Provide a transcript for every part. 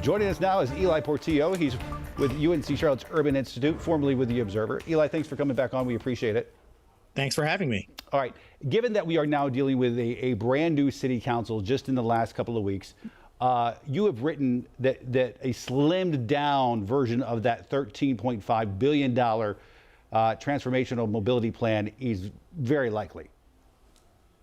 Joining us now is Eli Portillo. He's with UNC Charlotte's Urban Institute, formerly with The Observer. Eli, thanks for coming back on. We appreciate it. Thanks for having me. All right. Given that we are now dealing with a brand new city council just in the last couple of weeks, you have written that a slimmed down version of that $13.5 billion transformational mobility plan is very likely.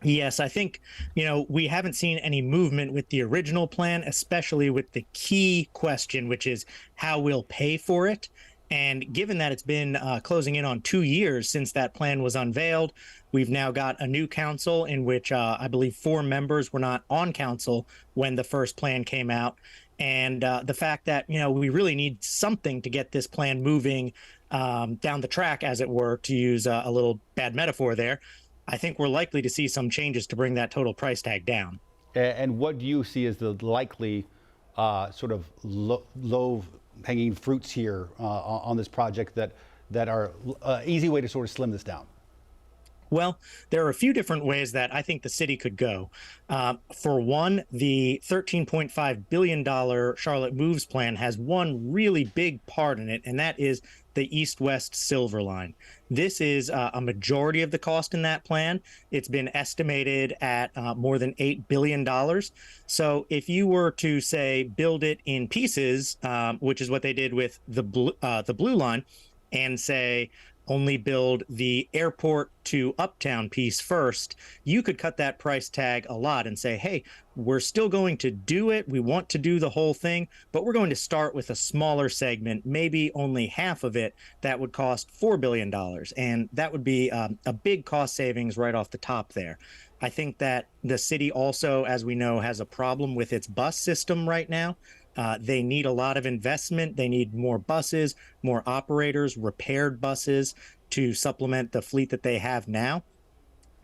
Yes, I think, we haven't seen any movement with the original plan, especially with the key question, which is how we'll pay for it. And given that it's been closing in on 2 years since that plan was unveiled, we've now got a new council in which I believe 4 members were not on council when the first plan came out. And the fact that, we really need something to get this plan moving down the track, as it were, to use a little bad metaphor there, I think we're likely to see some changes to bring that total price tag down. And what do you see as the likely sort of low-hanging fruits here on this project that are easy way to sort of slim this down? Well, there are a few different ways that I think the city could go. For one, the $13.5 billion Charlotte Moves plan has one really big part in it, and that is the East-West Silver Line. This is a majority of the cost in that plan. It's been estimated at more than $8 billion. So if you were to, say, build it in pieces, which is what they did with the Blue Line, and say, only build the airport to uptown piece first, you could cut that price tag a lot and say, hey, we're still going to do it. We want to do the whole thing, but we're going to start with a smaller segment, maybe only half of it, that would cost $4 billion. And that would be a big cost savings right off the top there. I think that the city also, as we know, has a problem with its bus system right now. They need a lot of investment. They need more buses, more operators, repaired buses to supplement the fleet that they have now.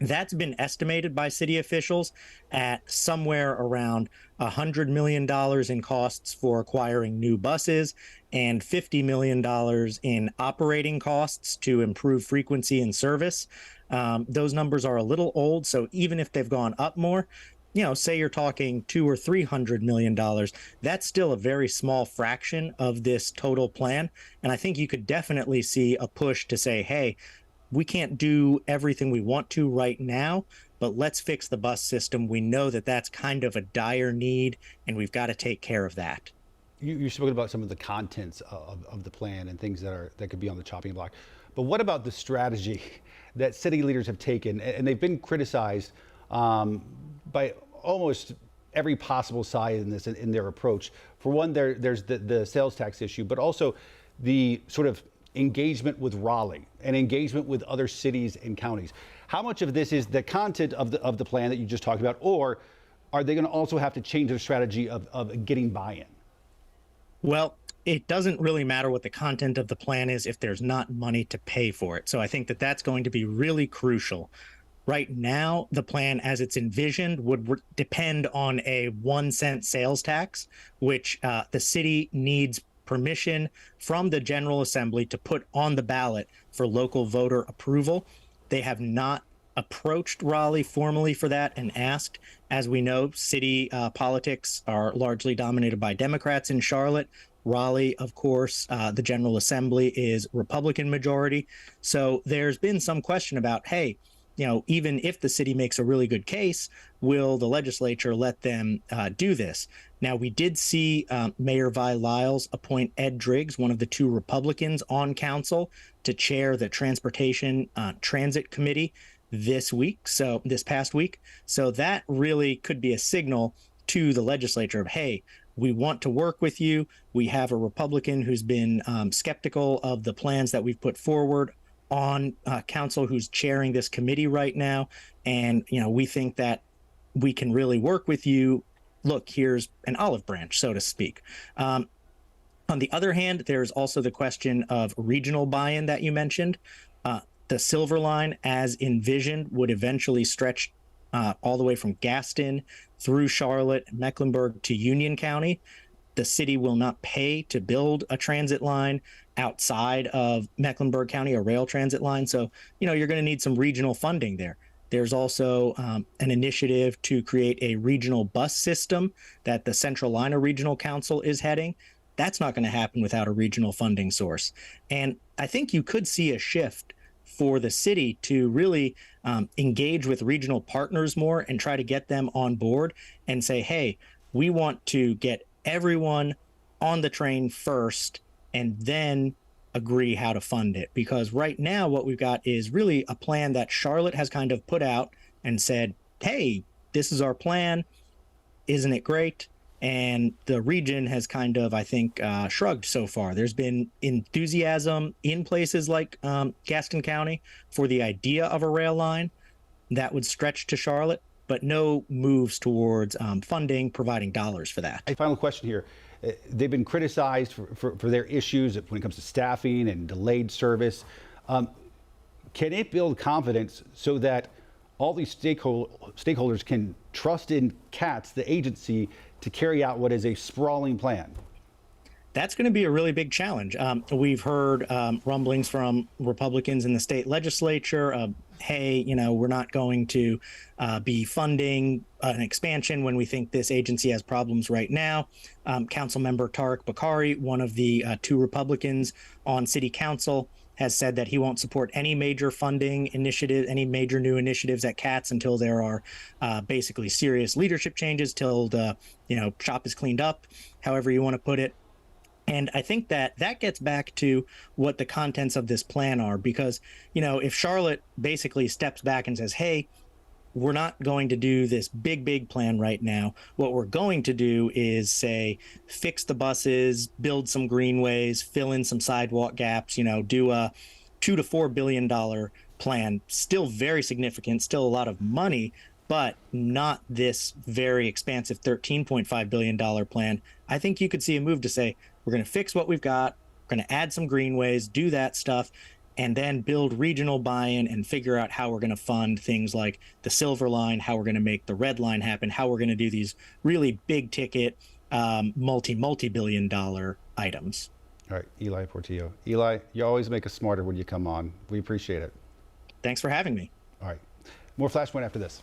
That's been estimated by city officials at somewhere around $100 million in costs for acquiring new buses and $50 million in operating costs to improve frequency and service. Those numbers are a little old, so even if they've gone up more, say you're talking $200 or $300 million, that's still a very small fraction of this total plan. And I think you could definitely see a push to say, hey, we can't do everything we want to right now, but let's fix the bus system. We know that that's kind of a dire need, and we've got to take care of that. You're spoken about some of the contents of the plan and things that could be on the chopping block. But what about the strategy that city leaders have taken? And they've been criticized by almost every possible side in their approach. For one, there's the sales tax issue, but also the sort of engagement with Raleigh and engagement with other cities and counties. How much of this is the content of the plan that you just talked about, or are they going to also have to change their strategy of getting buy-in? Well, it doesn't really matter what the content of the plan is if there's not money to pay for it. So I think that that's going to be really crucial. Right now, the plan as it's envisioned would depend on a 1-cent sales tax, which the city needs permission from the General Assembly to put on the ballot for local voter approval. They have not approached Raleigh formally for that and asked. As we know, city politics are largely dominated by Democrats in Charlotte. Raleigh, of course, the General Assembly is Republican majority. So there's been some question about, hey, even if the city makes a really good case, will the legislature let them do this? Now, we did see Mayor Vi Lyles appoint Ed Driggs, one of the 2 Republicans on council, to chair the Transportation Transit Committee this past week. So that really could be a signal to the legislature of, hey, we want to work with you. We have a Republican who's been skeptical of the plans that we've put forward on council, who's chairing this committee right now. And, we think that we can really work with you. Look, here's an olive branch, so to speak. On the other hand, there's also the question of regional buy-in that you mentioned. The Silver Line, as envisioned, would eventually stretch all the way from Gaston through Charlotte, Mecklenburg to Union County. The city will not pay to build a transit line outside of Mecklenburg County, a rail transit line. So, you're going to need some regional funding there. There's also an initiative to create a regional bus system that the Central Liner Regional Council is heading. That's not going to happen without a regional funding source. And I think you could see a shift for the city to really engage with regional partners more and try to get them on board and say, hey, we want to get everyone on the train first and then agree how to fund it. Because right now, what we've got is really a plan that Charlotte has kind of put out and said, hey, this is our plan. Isn't it great? And the region has kind of, I think, shrugged so far. There's been enthusiasm in places like Gaston County for the idea of a rail line that would stretch to Charlotte, but no moves towards funding, providing dollars for that. A final question here. They've been criticized for their issues when it comes to staffing and delayed service. Can it build confidence so that all these stakeholders can trust in CATS, the agency, to carry out what is a sprawling plan? That's going to be a really big challenge. We've heard rumblings from Republicans in the state legislature of, hey, we're not going to be funding an expansion when we think this agency has problems right now. Councilmember Tariq Bakari, one of the two Republicans on city council, has said that he won't support any major funding initiative, any major new initiatives at CATS until there are basically serious leadership changes, till the shop is cleaned up, however you want to put it. And I think that gets back to what the contents of this plan are, because, if Charlotte basically steps back and says, hey, we're not going to do this big plan right now. What we're going to do is say, fix the buses, build some greenways, fill in some sidewalk gaps, do a $2 to $4 billion plan. Still very significant, still a lot of money, but not this very expansive $13.5 billion plan. I think you could see a move to say, we're going to fix what we've got, we're going to add some greenways, do that stuff, and then build regional buy-in and figure out how we're going to fund things like the Silver Line, how we're going to make the Red Line happen, how we're going to do these really big ticket, multi-billion dollar items. All right, Eli Portillo. Eli, you always make us smarter when you come on. We appreciate it. Thanks for having me. All right, more Flashpoint after this.